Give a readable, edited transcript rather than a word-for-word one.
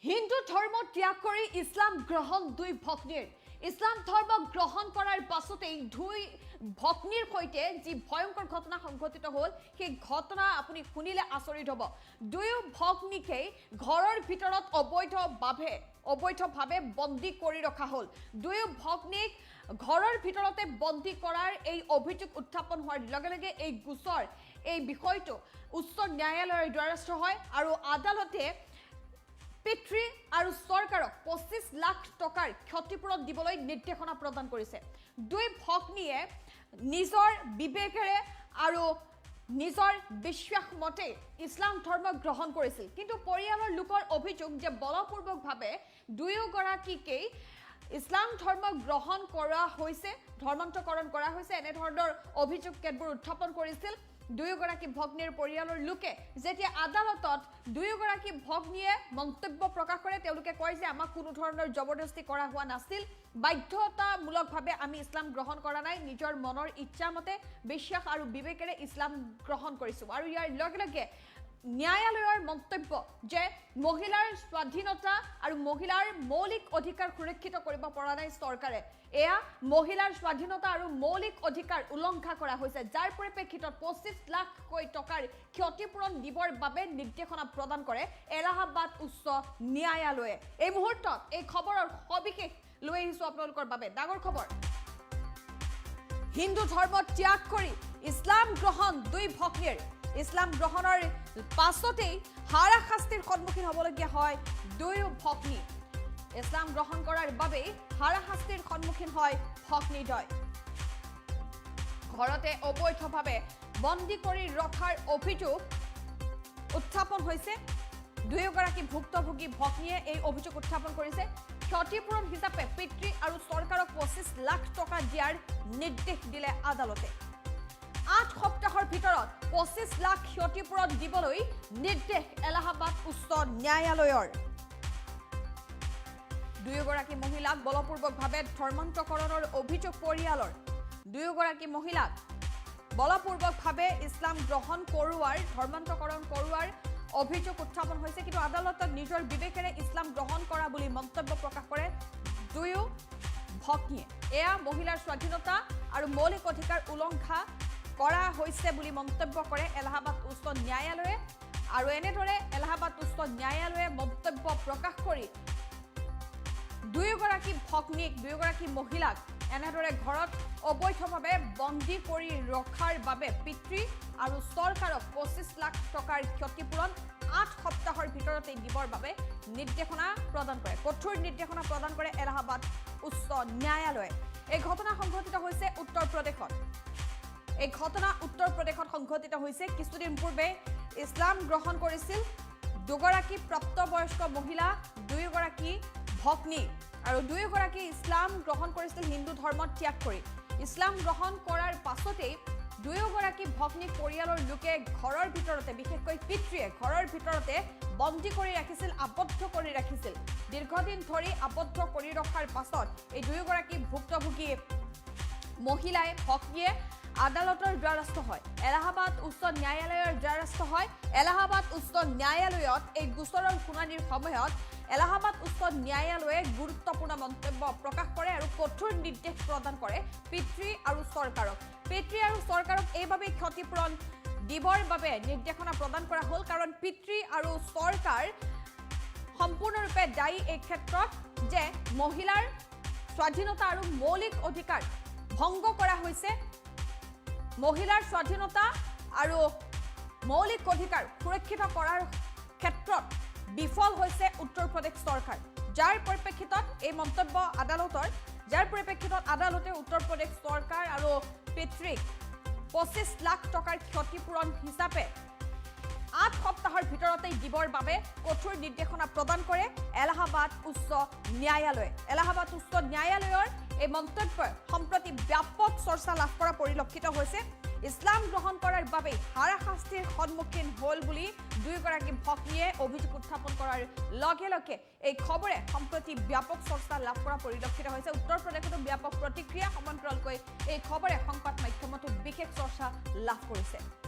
হিন্দু ধৰ্ম ত্যাগ কৰি ইছলাম গ্ৰহণ দুই ভগ্নীৰ ইছলাম ধৰ্ম গ্ৰহণ কৰাৰ পাছতেই দুই ভগ্নীৰ সৈতে যি ভয়ংকৰ ঘটনা সংঘটিত হ'ল সেই ঘটনা আপুনি শুনিলে আচৰিত হ'ব দুয়ো ভগ্নীকে ঘৰৰ ভিতৰত অবৈধভাৱে বন্দী কৰি ৰখা হ'ল দুয়ো ভগ্নীক ঘৰৰ ভিতৰতে বন্দী কৰাৰ এই অভিযোগ উত্থাপন হোৱাৰ লগে লগে এই গোচৰ এই বিষয়টো উচ্চ ন্যায়ালয়ৰ দ্বাৰস্থ হয় আৰু আদালতে পিতৃ আৰু চৰকাৰক 25 লাখ টকাৰ ক্ষতিপূৰণ দিবলৈ নিৰ্দেশনা প্ৰদান কৰিছে দুই ভগ্নীয়ে নিজৰ বিবেকেৰে আৰু নিজৰ বিশ্বাস মতে ইছলাম ধৰ্ম গ্ৰহণ কৰিছিল কিন্তু পৰিয়ালৰ লোকৰ অভিযোগ যে বলপূৰ্বকভাৱে দুয়োগৰাকীকে ইছলাম ধৰ্ম গ্ৰহণ কৰা হৈছে ধৰ্মান্তৰকৰণ কৰা হৈছে এনে ধৰণৰ অভিযোগ কেতবোৰ উত্থাপন কৰিছিল দুয়োগৰাকী ভগ্নীৰ পৰিয়ালৰ লোকে যেতিয়া আদালতত দুয়োগৰাকী ভগ্নীয়ে মন্তব্য প্ৰকাশ কৰে তেওঁলোকে কয় যে আমাক কোনো ধৰণৰ জবৰদস্তি কৰা হোৱা নাছিল বাধ্যতামূলকভাৱে আমি ইছলাম গ্ৰহণ কৰা নাই নিজৰ মনৰ ইচ্ছা মতে বিশ্বাস আৰু বিবেকেৰে ইছলাম গ্ৰহণ কৰিছো আৰু ইয়াৰ লগে লগে ন্যায়ালয়ৰ মন্তব্য যে মহিলাৰ স্বাধীনতা আৰু মহিলাৰ মৌলিক অধিকাৰ সুৰক্ষিত কৰিব পৰা নাই চৰকাৰে এয়া মহিলাৰ স্বাধীনতা আৰু মৌলিক অধিকাৰ উলংঘা কৰা হৈছে যাৰ পৰিপ্ৰেক্ষিতত 25 লাখ টকাৰ ক্ষতিপূৰণ দিবৰ বাবে নিৰ্দেশনা প্ৰদান কৰে এলাহাবাদ উচ্চ ন্যায়ালয়ে এই মুহূৰ্তত এই খবৰৰ সবিশেষ লৈ আহিছো আপোনালোকৰ বাবে ডাঙৰ খবৰ হিন্দু ধৰ্ম ত্যাগ কৰি ইছলাম গ্ৰহণ দুই ভগ্নীৰ ইছলাম গ্ৰহণৰ পাছতেই হাৰাশাস্তিৰ সন্মুখীন হ'বলগীয়া হয় দুয়ো ভগ্নী ইছলাম গ্ৰহণ কৰাৰ বাবে হাৰাশাস্তিৰ সন্মুখীন হয় ভগ্নীদ্বয় ঘৰতে অবৈধভাৱে বন্দী কৰি ৰখাৰ অভিযোগ উত্থাপন হৈছে দুয়োগৰাকী ভুক্তভোগী ভগ্নীয়ে এই অভিযোগ উত্থাপন কৰিছে ক্ষতিপূৰণ হিচাপে পিতৃ আৰু চৰকাৰক 25 লাখ টকা দিয়াৰ নিৰ্দেশ দিলে আদালতে 8 সপ্তাহৰ ভিতৰত 25 লাখ ক্ষতিপূৰণ দিবলৈ নিৰ্দেশ এলাহাবাদ উচ্চ ন্যায়ালয়ৰ দুয়োগৰাকী মহিলাক বলপূৰ্বকভাৱে ধৰ্মান্তৰকৰণৰ অভিযোগ পৰিয়ালৰ দুয়োগৰাকী মহিলাক বলপূৰ্বকভাৱে ইছলাম গ্ৰহণ কৰোৱাৰ ধৰ্মান্তৰকৰণ কৰোৱাৰ অভিযোগ উত্থাপন হৈছে কিন্তু আদালতত নিজৰ বিবেকেৰে ইছলাম গ্ৰহণ কৰা বুলি মন্তব্য প্ৰকাশ কৰে দুয়ো ভগ্নীয়ে এয়া মহিলাৰ স্বাধীনতা আৰু মৌলিক অধিকাৰ উলংঘা কৰা হৈছে বুলি মন্তব্য কৰে এলাহাবাদ উচ্চ ন্যায়ালয়ে আৰু এনেদৰে এলাহাবাদ উচ্চ ন্যায়ালয়ে মন্তব্য প্ৰকাশ কৰি দুয়োগৰাকী ভগ্নীক দুয়োগৰাকী মহিলাক এনেদৰে ঘৰত অবৈধভাৱে বন্দী কৰি ৰখাৰ বাবে পিতৃ আৰু চৰকাৰক 25 লাখ টকাৰ ক্ষতিপূৰণ 8 সপ্তাহৰ ভিতৰতে দিবৰ বাবে নিৰ্দেশনা প্ৰদান কৰে কঠোৰ নিৰ্দেশনা প্ৰদান কৰে এলাহাবাদ উচ্চ ন্যায়ালয়ে এই ঘটনা সংঘটিত হৈছে উত্তৰ প্ৰদেশত এই ঘটনা উত্তৰ প্ৰদেশত সংঘটিত হৈছে কিছুদিন পূৰ্বে ইছলাম গ্ৰহণ কৰিছিল দুগৰাকী প্ৰাপ্তবয়স্ক মহিলা দুয়োগৰাকী ভগ্নী আৰু দুয়োগৰাকী ইছলাম গ্ৰহণ কৰিছিল হিন্দু ধৰ্ম ত্যাগ কৰি ইছলাম গ্ৰহণ কৰাৰ পাছতেই দুয়োগৰাকী ভগ্নী পৰিয়ালৰ লোকে ঘৰৰ ভিতৰতে বিশেষকৈ পিতৃয়ে ঘৰৰ ভিতৰতে বন্দী কৰি ৰাখিছিল আবদ্ধ কৰি ৰাখিছিল দীৰ্ঘদিন ধৰি আবদ্ধ কৰি ৰখাৰ পাছত এই দুয়োগৰাকী ভুক্তভোগী মহিলাই ভগ্নীয়ে আদালতৰ দ্বাৰস্থ হয় এলাহাবাদ উচ্চ ন্যায়ালয়ৰ দ্বাৰস্থ হয় এলাহাবাদ উচ্চ ন্যায়ালয়ত এই গোচৰৰ শুনানিৰ সময়ত এলাহাবাদ উচ্চ ন্যায়ালয়ে গুৰুত্বপূৰ্ণ মন্তব্য প্ৰকাশ কৰে আৰু কঠোৰ নিৰ্দেশ প্ৰদান কৰে পিতৃ আৰু চৰকাৰক এইভাবে ক্ষতিপূৰণ দিবৰ বাবে নিৰ্দেশনা প্ৰদান কৰা হ'ল কাৰণ পিতৃ আৰু চৰকাৰ সম্পূৰ্ণৰূপে দায়ী এই ক্ষেত্ৰত যে মহিলাৰ স্বাধীনতা আৰু মৌলিক অধিকাৰ ভংগ কৰা হৈছে মহিলাৰ স্বাধীনতা আৰু মৌলিক অধিকাৰ সুৰক্ষিত কৰাৰ ক্ষেত্ৰত বিফল হৈছে উত্তৰ প্ৰদেশ চৰকাৰ যাৰ পৰিপ্ৰেক্ষিতত এই মন্তব্য আদালতে উত্তৰ প্ৰদেশ চৰকাৰ আৰু পিতৃক 25 লাখ টকাৰ ক্ষতিপূৰণ হিচাপে 8 সপ্তাহৰ ভিতৰতে দিবৰ বাবে কঠোৰ নিৰ্দেশনা প্ৰদান কৰে এলাহাবাদ উচ্চ ন্যায়ালয়ে এলাহাবাদ উচ্চ ন্যায়ালয়ৰ এই মন্তব্য সম্প্ৰতি ব্যাপক চৰ্চা লাভ কৰা পৰিলক্ষিত হৈছে ইছলাম গ্ৰহণ কৰাৰ বাবে হাৰাশাস্তিৰ সন্মুখীন হ'ল বুলি দুয়োগৰাকী ভগ্নীয়ে অভিযোগ উত্থাপন কৰাৰ লগে লগে এই খবৰে সম্প্ৰতি ব্যাপক চৰ্চা লাভ কৰা পৰিলক্ষিত হৈছে উত্তৰ প্ৰদেশতো ব্যাপক প্ৰতিক্ৰিয়া সমান্তৰালকৈ এই খবৰে সংবাদ মাধ্যমতো বিশেষ চৰ্চা লাভ কৰিছে